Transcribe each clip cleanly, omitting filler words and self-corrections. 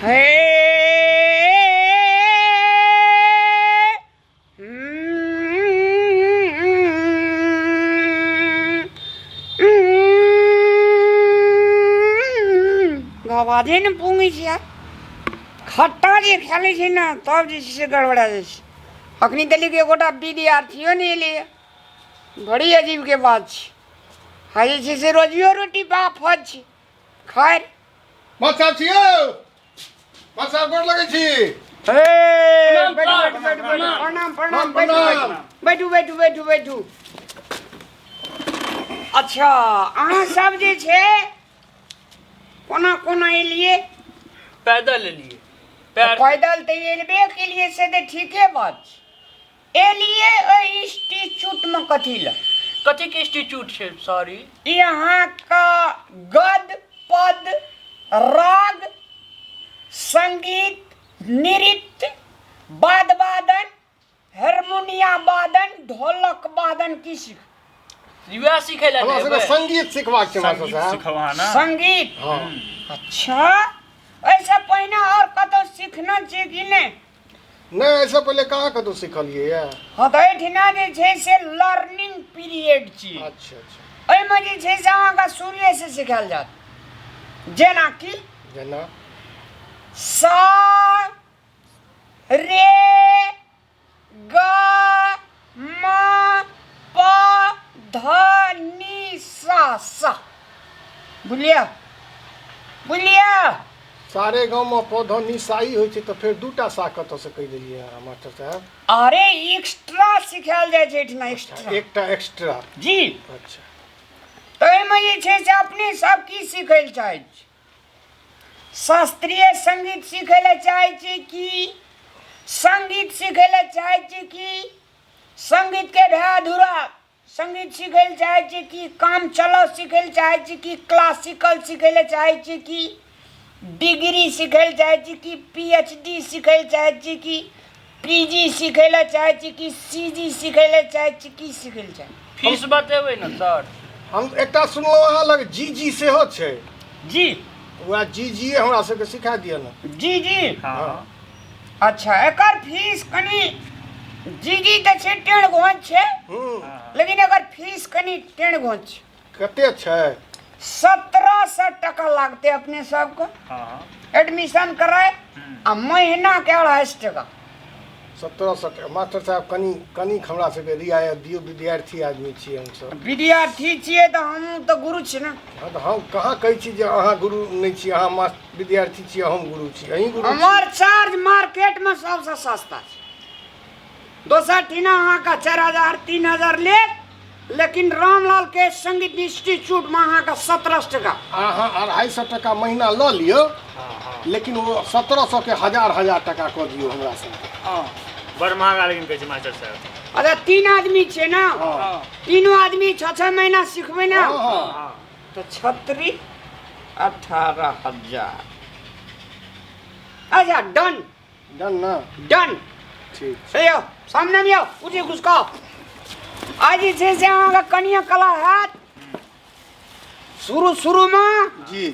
आवाजे ने पूंगी छी यार खट्टा जे खेले छी ना तब जे से गड़बड़ा जाय छी अखनी देली के गोटा विद्यार्थियों नहीं लिए बड़ी अजीब के बात छी हाय जे से रोजियो रोटी बाप फज छी खैर मत साहब छियो मत साहब गोर लगे छी प्रणाम प्रणाम बैठू अच्छा अहाँ सब जे छे कोना कोना एलिए पैदल एलिए पैदल तो एलबे के लिए से तो ठीके बात एलिए इंस्टीट्यूट में कथी ला कथी के इंस्टीट्यूट छे सॉरी यहाँ का गद पद राग संगीत नृत्य वाद वादन हारमोनिया वादन ढोलक वादन की सीख युवा सीखे ला हमरा सबके संगीत सिखवा के मास्टर साहब सिखवा ना संगीत हां अच्छा ऐसा पहिने और कतो सीखना चाहिए कि नहीं ऐसा पहले कहाँ कतो सिखलिए या हाँ तो एठिना जे छे से लर्निंग पीरियड छी अच्छा अच्छा ओइ में जे छे से अहाँ का शुरू से सिखाल जात जेना कि जना सा रे ग म प ध नि सा बुलिया सारे गांव में पौधा निसाई होय छै तो फिर दूटा सा कतो से कह देलिए मास्टर साहब अरे एक्स्ट्रा सिखाल जाय छै इतना एक्स्ट्रा एकटा एक्स्ट्रा जी अच्छा तो एमे जे छै से अपने सब की सिखै ल चाहै छी शास्त्रीय संगीत सिखै ल चाहै छी कि संगीत सिखै ल चाहै छी कि संगीत के भे अधूरा संगीत सिखै ल चाहै छी कि काम चलाव सिखै ल चाहै छी कि क्लासिकल सिखै ल चाहै छी कि डिग्री सिखै ल चाहै छी कि पीएचडी सिखै ल चाहै छी कि पीजी सिखै ल चाहै छी कि सीजी सिखै ल चाहै छी कि सिखै ल चाहै फीस बतेबै ना सर हम एकटा सुनलो अहाँ लग जीजी सेहो छै जी वह जीजी हमरा सबके सिखा दिया ना जी हां अच्छा एकर फीस कनी जीजी त छै 1.5 घोंच छै लेकिन एकर फीस कनी 1.5 घोंच कते छै 1700 टका लागते अपने सबको हां एडमिशन कराए आ महीना के 250 टका 1700 मास्टर साहब कनी हमरा सबके रियायत दियो विद्यार्थी आदमी छी हम सब विद्यार्थी छिए त हम त गुरु छी ना हां तो हम कहाँ कहै छी जे अहाँ गुरु नहीं छी अहाँ विद्यार्थी छी हम गुरु छी अहीं गुरु छी हमार चार्ज मार्केट में सबसे सस्ता छै दोसर ठीना अहाँ का 4000 3000 ले लेकिन रामलाल के संगीत इंस्टीट्यूट में अहाँ का 1700 टका अहाँ 250 टका महीना ल लियो लेकिन वो 1700 के हजार टका क दियो हमरा सब हां बड़ महंगा लेकिन कहै छै मास्टर साहब अरे 3 आदमी छे ना तीनों आदमी 6 महीना सिखबे ना तो 36 18,000 अच्छा डन ना डन ठीक से आओ सामने में आओ उठे घुसका आज जे से अहाँ कनिया कला हैत शुरू में जी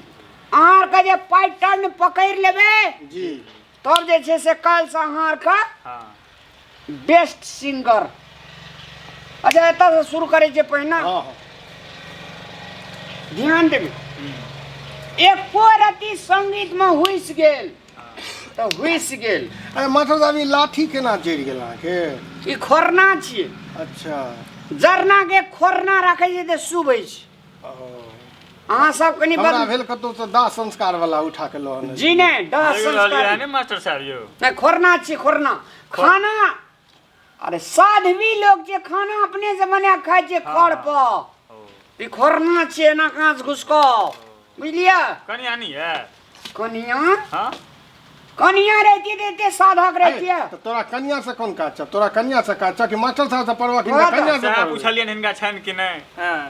अहाँ का जे पैटर्न पकड़ लेबे जी तब जे छे से कल से अहाँ का हां बेस्ट सिंगर अच्छा एता से शुरू करे छे पहिना हां ध्यान देबे एको रति संगीत में हुइस गेल तो हुइस गेल अरे मास्टर साहब ई लाठी केना चढ़ि गेल अहाँ के ई खोरना छिए अच्छा जरना के खोरना रखे छै त शुभ होइ छै अहाँ सब कनी हमरा भेल कतौ से दाह संस्कार वाला उठा के ल जी नहीं दाह संस्कार ने मास्टर साहब यो नहीं खोरना छी खोरना खाना अरे साध्वी लोग जे खाना अपने से बना खाए छै खड़ पर ई खोरना छी ना कांच घुसको बुझलिए कनिया नहीं है कनिया हां कनिया रहती देते साधक रहती है तो तोरा कन्या से कौन काज छ तोरा कन्या से काज छ कि मास्टर साहब से पढ़वा कि कन्या से साहब पूछलियन हिनका छन कि नहीं हां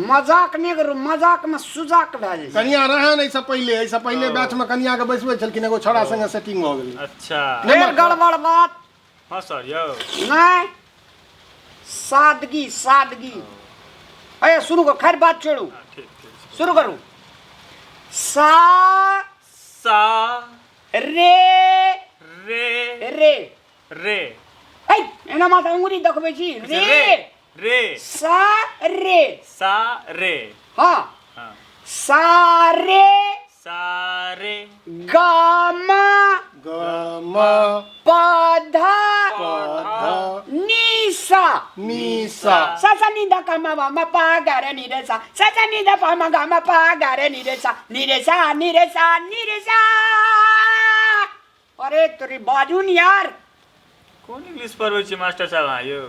मजाक नहीं करू मजाक में सुजाक भए जाय कन्या रहे नहीं ऐसा पहले बैच में कन्या के बैसबे छलखिन एगो छोरा संगे सेटिंग हो गेल अच्छा फिर गड़बड़ बात हां सर यो नहीं सादगी अरे शुरू कर खैर बात छोड़ू ठीक शुरू करूं सा सा रे रे रे रे है एना माथा उंगली देखबै छी रे रे सा रे सा रे हाँ हाँ सा रे सारे गा मा ग म प ध प ध नि सा नि सा सा सा नि ध क म व म प ग रे नि रे सा सा सा नि ध प म ग म प ग रे नि रे सा नि रे सा नि रे सा नि रे सा। अरे तोरी बाजू नि यार कौन इंग्लिश पढ़बै छी मास्टर साहब अहाँ यौ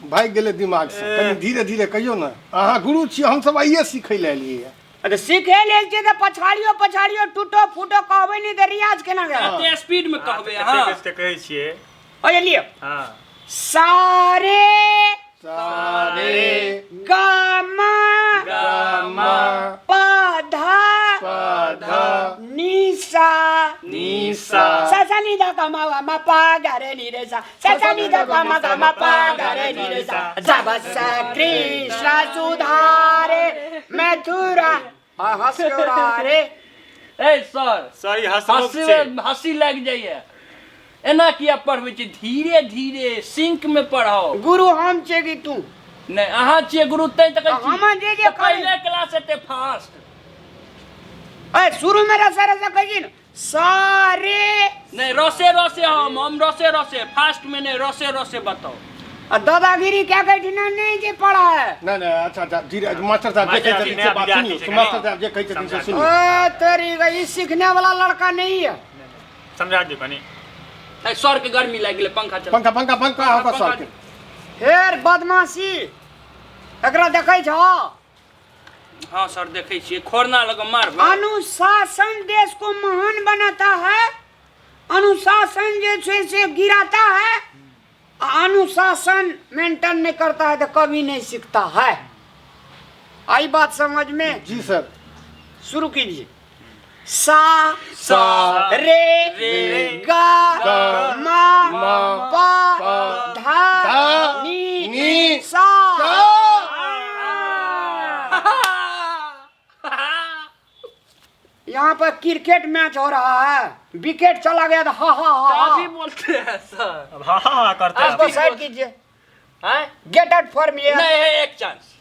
भागि गेलै दिमाग से कनी धीरे धीरे कहियो ना अहाँ गुरु छी हम सब आइए सीखै ले एलियै अरे सीखे लेल छै त पछाड़ियो टूटो फूटो कहबै नि त रियाज केना गे एते स्पीड में कहबै कते हां कते कहै छियै ओए लियो हाँ सारे सारे ग म ग म प ध प ध नि सा नि सा सा सा नि ध क म व म प ग रे नि रे सा सा सा नि ध प म ग म प ग रे नि रे सा जब से कृष्ण सुधारे मथुरा हंसुरा रे ए सर सही हंसमुख छै हंसी लग जाइए एना किया पढ़बै छी धीरे धीरे सिंक में पढ़ाओ गुरु हम छै कि तू नहीं अहाँ छियै गुरु तै तक हम जे जे पहले क्लास एते फास्ट ए शुरू में रसा रसा कहिए न सारे नहीं रसे रसे हम रसे फास्ट में नहीं रसे बताओ दादागिरी क्या कहती ना नहीं जे पढ़ा है नहीं अच्छा अच्छा धीरे मास्टर साहब जे कहते हैं से बात सुनिए मास्टर साहब जे कहते हैं से सुनिए ओ तेरी गई सीखने वाला लड़का नहीं है समझा दे कनी ए सर के गर्मी लाग गेलै पंखा चला पंखा पंखा पंखा होगा सर के फेर बदमाशी एकरा देखै छ हाँ सर देखे छियै खोरना लगा मार अनुशासन देश को महान बनाता है अनुशासन जो है से गिराता है अनुशासन मेंटेन नहीं करता है तो कभी नहीं सीखता है आई बात समझ में जी सर शुरू कीजिए सा सा रे रे गा गा मा मा पा पा धा धा नी नी सा यहाँ पर क्रिकेट मैच हो रहा है विकेट चला गया तो हा हा हा अभी बोलते हैं सर अब हाँ हाँ करते हैं इसको साइड कीजिए हैं गेट आउट फॉर मी नहीं है एक चांस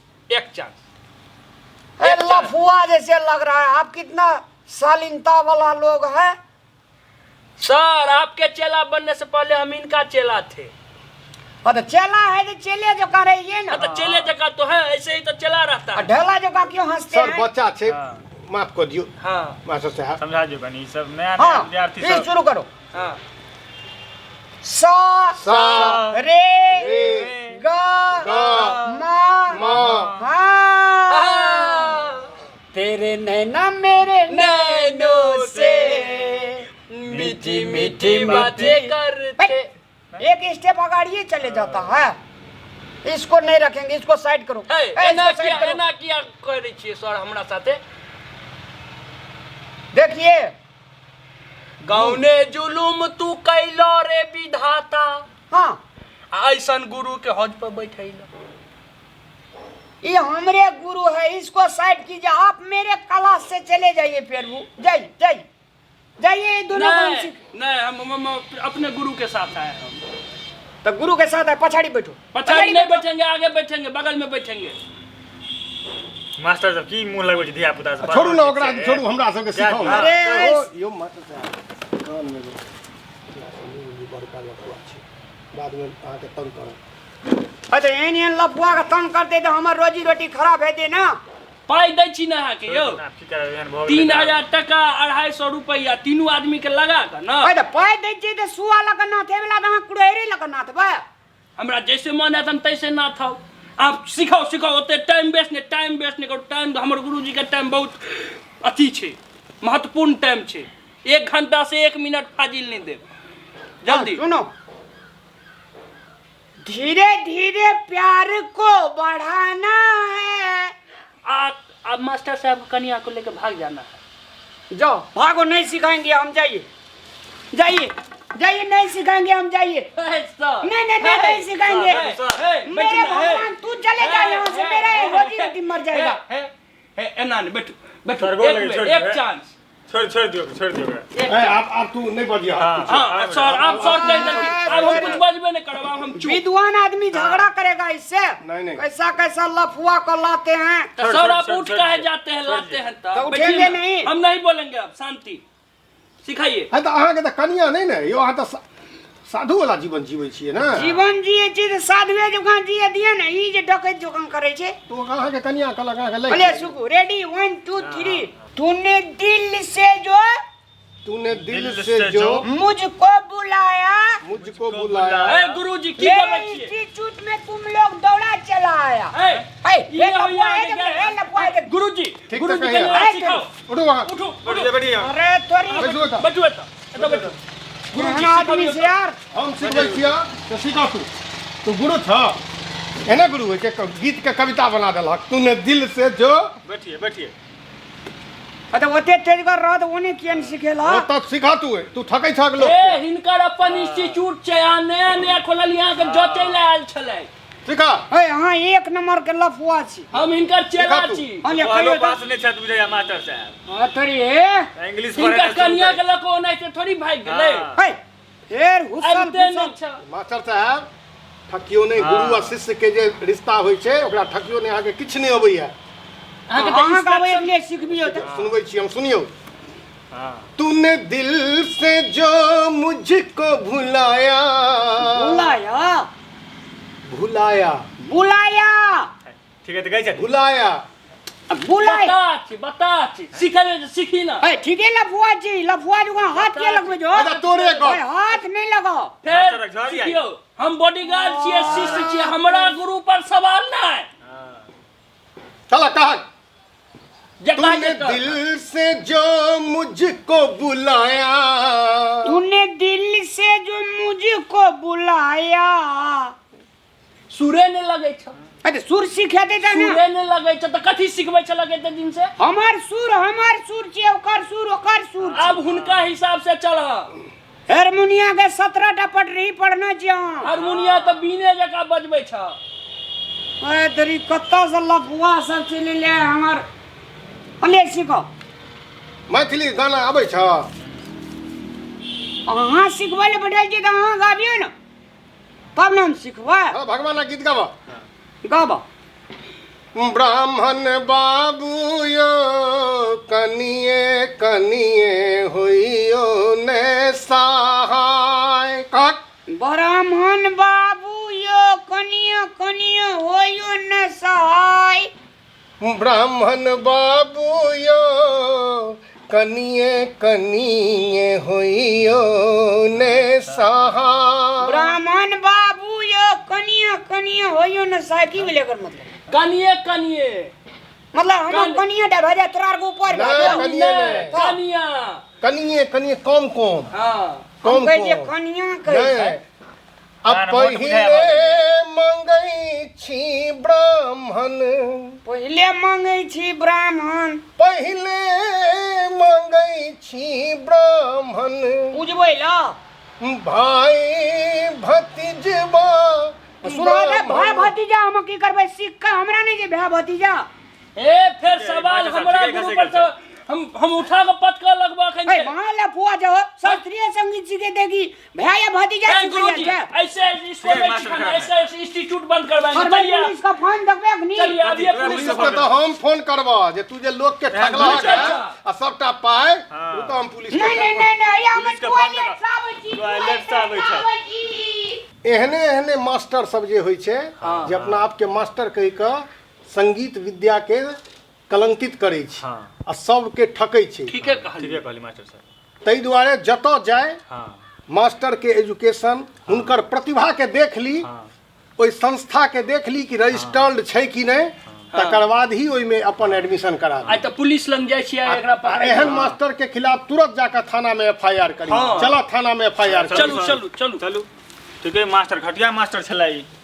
लफुआ जैसे लग रहा है आप कितना शालीनता वाला लोग है सर आपके चेला बनने से पहले हम इनका चेला थे तो चेला है तो चेले जो कर रही है ना तो चेले जगह तो है ऐसे ही तो चला रहता है ढेला जो का क्यों हंसते सर हैं बच्चा छे हाँ। माफ कर दियो हाँ मास्टर साहब समझा दे कनी सब नया हाँ विद्यार्थी फिर सब शुरू करो हाँ सा सा रे रे गा गा मा मा हाँ तेरे नैना मेरे नैनों से मीठी मीठी बातें करते एक स्टेप आगाड़िए चले जाता है इसको नहीं रखेंगे इसको साइड करो एना इसको साइड करो एना किया करे छियै सर हमरा साथे देखिए गाउने जुलुम तू कैलो रे विधाता हाँ ऐसन गुरु के हज पर बैठैला ये हमरे गुरु है इसको साइड कीजिए आप मेरे क्लास से चले जाइए फिर वो जाइए जाइए दोनों नहीं हम अपने गुरु के साथ आए हम तो गुरु के साथ है पछाड़ी बैठो पछाड़ी नहीं बैठेंगे आगे बैठेंगे बगल में बैठेंगे मास्टर साहब की मुंह लगबै छी धिया पुता सब छोड़ू ना ओकरा छोड़ू हमरा सबके सिखाओ ना अरे यो मास्टर साहब कान में बड़का लफुआ छै बाद में अहाँ के तंग करब अच्छा एहन लफुआ के तंग करते तो हमार रोजी रोटी खराब हेते ना पाई दै छी ना अहाँ के यौ आप की करब एहन भऽ गेलै 3000 टका 250 रुपया तीनों आदमी के लगा के ना अरे तो पाई दै छी तो सुआ लगा नाथे वाला तो हां कुड़ेरी लगा नाथबा हमरा जैसे मन है हम तैसे ना था आप सिखाओ ओते टाइम वेस्ट नहीं करो टाइम हमर गुरुजी के टाइम बहुत अथी छे महत्वपूर्ण टाइम छे 1 घंटा से 1 मिनट फाजिल नहीं दे जल्दी सुनो धीरे धीरे प्यार को बढ़ाना है आप मास्टर साहब कन्या को लेकर भाग जाना है जाओ भागो नहीं सिखाएंगे हम जाइए नहीं सिखाएंगे हम जाइए नहीं सिखाएंगे मेरे भगवान तू चले जा यहाँ से मेरा रोजी रोटी मर जाएगा एना नहीं बैठो सर, बोल लगे, छोड़ एक दे। चांस छोड़ दियो एक आप तू नहीं बजिया हाँ। हाँ सर आप सर कह देंगे अब हम कुछ बजबे नहीं करो अब हम चुप विद्वान आदमी झगड़ा करेगा इससे नहीं। कैसा कैसा लफुआ को लाते हैं। तो सर आप उठ काहे जाते हैं लाते हैं तो तब उठेंगे बैठिए ना। नहीं। हम नहीं बोलेंगे अब शांति सिखाइए है तो अहाँ के तो कनिया नहीं ने यो अहाँ तो साधु वाला जीवन जीवे छियै ना जीवन जिए छी तो साधुए जकाँ जिए दिए ना ई जे डकैत जकाँ करे छे। तो अहाँ के कनिया कहलक अहाँ के ले बोले सुकू रेडी 1 2 3 तूने दिल से जो मुझको बुलाया मुझको बुलाया ए गुरुजी की मेरे बात छिए इंस्टीट्यूट में तुम लोग दौड़ा चला आया। ए ये लफुआ है गुरुजी ठीक गुरुजी तो के कहिए। सिखाओ उठो वहाँ उठो बढ़िया अरे तोरी बैठो तो बैठो बैठो बैठो गुरुजी आदमी से यार हम सिखबै छियै तो सीखा तू गुरु छ एने गुरु है के गीत के कविता बना देलक तूने दिल से जो बैठिए तो ओते तेज कर रहा तो उन्हें किया नहीं सिखेला। वो तब सिखा तू ठकै छक लोग ए हिनकर अपन इंस्टीट्यूट छै आ नया नया खोलल यहाँ के जोते ले आयल छलै सिखा ए हां एक नंबर के लफुआ छी हम हिनकर चेला सिखा तू। छी हम ये हेलो कहियो पास नहीं छत बुझाया मास्टर साहब हां तोरी इंग्लिश हिनकर कन्या के लको नहीं से थोड़ी भाग गेलै हाँ। ए फेर हुसल अबते नहीं छ मास्टर साहब ठकियो नहीं गुरु आ शिष्य के जे रिश्ता होइ छै ओकरा ठकियो नहीं अहाँ के किछ नहीं अबैया अहाँ के अहाँ का इंस्ट्रक्शन एक ले सिखबियो त सुनबै छी हम सुनियो हाँ तूने दिल से जो मुझको भुलाया बुलाया भुलाया ठीक है तो कैसे भुलाया बुलाया बता छी सीखी ना ए ठीक है लफुआ जो हाथ के लगबे जो अच्छा तोरे को ए, हाथ नहीं लगाओ फिर मास्टर रख दिया। सीखियो हम बॉडीगार्ड छियै शिष्य छियै हमरा गुरु पर सवाल नहीं चला कहा जकरा तूने के दिल से जो मुझको बुलाया तूने दिल से जो मुझको बुलाया। सूर्य ने लगे छ अरे सुर सिखे दे ना सूर्य ने लगे छ त कथि सिखबै छ लगे त दिन से हमार सुर छै ओकर सुर अब हुनका हिसाब से चल हारमोनिया के 17 टा पटरी पढ़ना चाहिए। हारमोनिया तो बीने जका बजबै छ ए तरी कत्ता से लफुआ सब चले ले हमार अले सीखो मैथिली गाना आबै छ अहाँ सिखबै ले बैठल छी त अहाँ गाबियो न तब न हम सिखबै हाँ भगवान गीत गावा गाबा। ब्राह्मण बाबू यो कनिए कनिए होइयो ने सहाय काट ब्राह्मण बाबू यो कनिया होयो न सहाय। ब्राह्मण बाबू यो कनिए कनिए होइयो ने सहाय ब्राह्मण बाबू यो कनिया होयो न सहाय की बोले कर कनिए कनिए मतलब हम कनिया डा भेजा तोरार के ऊपर ना, भेजा। कनिए नहीं। कनिया कनिए कनिए कम कम हाँ कम हम कह जे कम कनिया नहीं कह अब गाना बहुत पहिले मंगई छी ब्राह्मण पहले मांगे छी ब्राह्मण पहिले मंगई छी ब्राह्मण बुझबै ला भाई भतीजबा सुना ले भाई भतीजा हम की करबै सीख के हमरा नहीं जे भाई भतीजा ए फिर सवाल मास्टर साहब, हमरा ठीक है, गुरु कैसे पर से हम उठा के पटका लगबा खन ए वहां ले फुआ जो शास्त्रीय संगीत सीखे देगी भाई या भतीजा गुरुजी सीखे जा ऐसे इसको ठीक है, नहीं मास्टर सिखाना साहब। ऐसे इंस्टीट्यूट बंद करवाएंगे और चलिए पुलिस का फोन दबे नहीं चलिए अब ये पुलिस पुलिस पुलिस के तो हम फोन करबा जे तू जे लोग के ठगला पुलिस है अच्छा। आ सबटा पाए हाँ। वो तो हम पुलिस नहीं के नहीं नहीं या पुलिस मत का कोई फोन लगा। सावची टॉयलेट साबै छै। एहने एहने मास्टर सब जे होइ छै जे अपना आप के मास्टर कहि के संगीत विद्या के कलंकित करै छै हाँ आ सबके ठकै छै ठीक है ठीक कहलिए है कहली मास्टर साहब ताहि दुआरे जतऽ जाय हाँ मास्टर के एजुकेशन हुनकर प्रतिभा के देख ली हाँ ओहि संस्था के देख ली कि रजिस्टर्ड छै कि नहीं तकर बाद ही ओहिमे अपन एडमिशन करा दी आज तो पुलिस लंग जाय छियै एकरा आ पकड़ै एहन मास्टर के खिलाफ तुरंत जाकर थाना में FIR करी हाँ। चला थाना में FIR चलू चलू चलू चलू ठीक है मास्टर घटिया मास्टर छलै ई